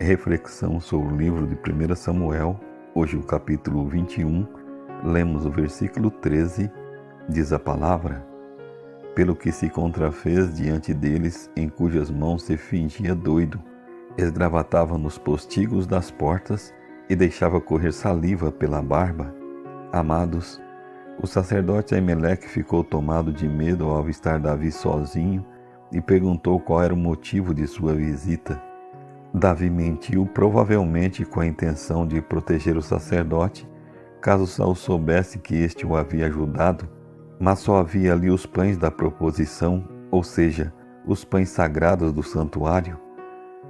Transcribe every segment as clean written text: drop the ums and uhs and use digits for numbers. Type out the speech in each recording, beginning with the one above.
Reflexão sobre o livro de 1 Samuel, hoje o capítulo 21, lemos o versículo 13, diz a palavra: pelo que se contrafez diante deles, em cujas mãos se fingia doido, esgravatava nos postigos das portas e deixava correr saliva pela barba. Amados, o sacerdote Aimeleque ficou tomado de medo ao avistar Davi sozinho e perguntou qual era o motivo de sua visita. Davi mentiu, provavelmente com a intenção de proteger o sacerdote, caso Saul soubesse que este o havia ajudado, mas só havia ali os pães da proposição, ou seja, os pães sagrados do santuário.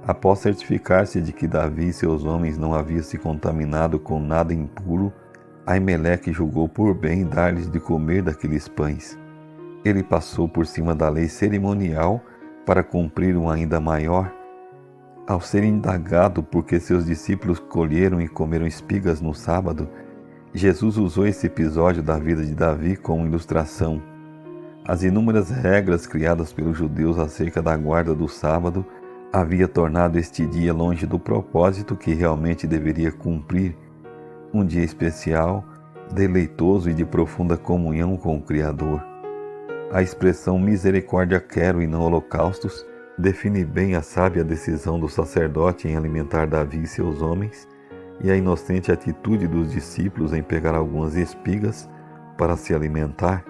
Após certificar-se de que Davi e seus homens não haviam se contaminado com nada impuro, Aimeleque julgou por bem dar-lhes de comer daqueles pães. Ele passou por cima da lei cerimonial para cumprir um ainda maior. Ao ser indagado por que seus discípulos colheram e comeram espigas no sábado, Jesus usou esse episódio da vida de Davi como ilustração. As inúmeras regras criadas pelos judeus acerca da guarda do sábado havia tornado este dia longe do propósito que realmente deveria cumprir, um dia especial, deleitoso e de profunda comunhão com o Criador. A expressão misericórdia quero e não holocaustos define bem a sábia decisão do sacerdote em alimentar Davi e seus homens e a inocente atitude dos discípulos em pegar algumas espigas para se alimentar.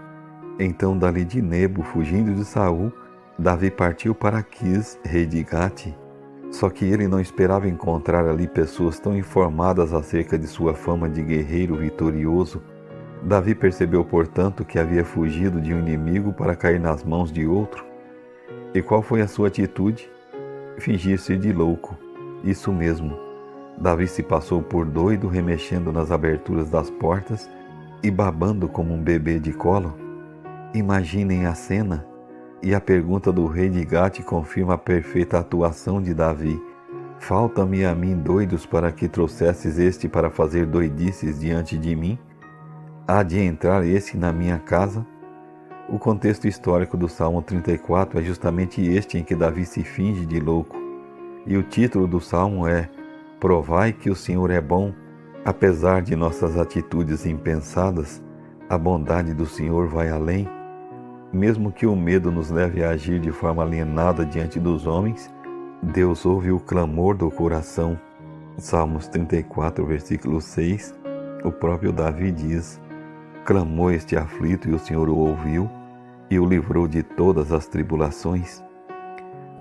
Então, dali de Nebo, fugindo de Saul, Davi partiu para Quis, rei de Gate. Só que ele não esperava encontrar ali pessoas tão informadas acerca de sua fama de guerreiro vitorioso. Davi percebeu, portanto, que havia fugido de um inimigo para cair nas mãos de outro. E qual foi a sua atitude? Fingir-se de louco. Isso mesmo. Davi se passou por doido, remexendo nas aberturas das portas e babando como um bebê de colo. Imaginem a cena. E a pergunta do rei de Gate confirma a perfeita atuação de Davi. Falta-me a mim doidos para que trouxesses este para fazer doidices diante de mim? Há de entrar esse na minha casa? O contexto histórico do Salmo 34 é justamente este em que Davi se finge de louco. E o título do Salmo é Provai que o Senhor é bom. Apesar de nossas atitudes impensadas, a bondade do Senhor vai além. Mesmo que o medo nos leve a agir de forma alienada diante dos homens, Deus ouve o clamor do coração. Salmos 34, versículo 6, o próprio Davi diz: clamou este aflito e o Senhor o ouviu e o livrou de todas as tribulações.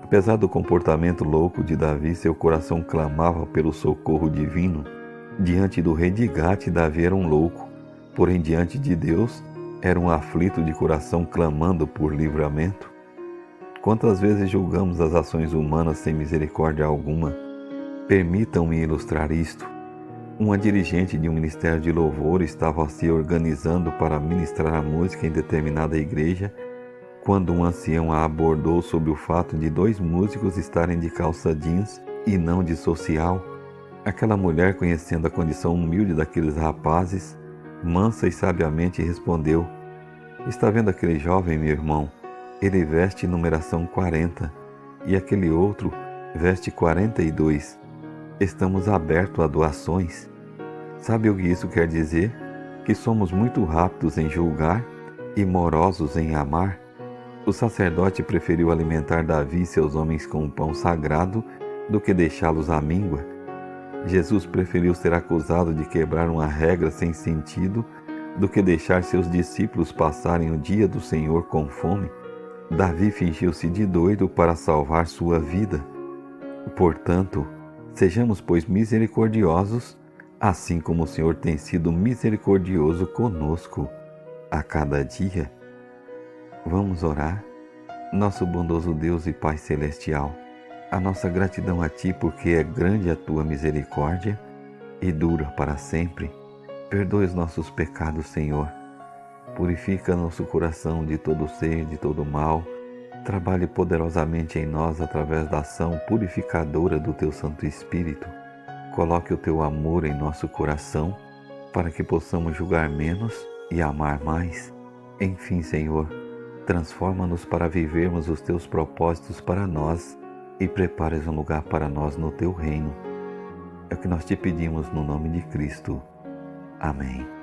Apesar do comportamento louco de Davi, seu coração clamava pelo socorro divino. Diante do rei de Gate, Davi era um louco, porém diante de Deus, era um aflito de coração clamando por livramento. Quantas vezes julgamos as ações humanas sem misericórdia alguma? Permitam-me ilustrar isto. Uma dirigente de um ministério de louvor estava se organizando para ministrar a música em determinada igreja, quando um ancião a abordou sobre o fato de 2 músicos estarem de calça jeans e não de social. Aquela mulher, conhecendo a condição humilde daqueles rapazes, mansa e sabiamente respondeu: está vendo aquele jovem, meu irmão? Ele veste numeração 40 e aquele outro veste 42. Estamos abertos a doações. Sabe o que isso quer dizer? Que somos muito rápidos em julgar e morosos em amar. O sacerdote preferiu alimentar Davi e seus homens com o pão sagrado do que deixá-los à míngua. Jesus preferiu ser acusado de quebrar uma regra sem sentido do que deixar seus discípulos passarem o dia do Senhor com fome. Davi fingiu-se de doido para salvar sua vida. Portanto, sejamos, pois, misericordiosos, assim como o Senhor tem sido misericordioso conosco a cada dia. Vamos orar? Nosso bondoso Deus e Pai Celestial, a nossa gratidão a Ti porque é grande a Tua misericórdia e dura para sempre. Perdoe os nossos pecados, Senhor. Purifica nosso coração de todo ser, de todo mal. Trabalhe poderosamente em nós através da ação purificadora do Teu Santo Espírito. Coloque o Teu amor em nosso coração para que possamos julgar menos e amar mais. Enfim, Senhor, transforma-nos para vivermos os Teus propósitos para nós e prepares um lugar para nós no Teu reino. É o que nós te pedimos no nome de Cristo. Amém.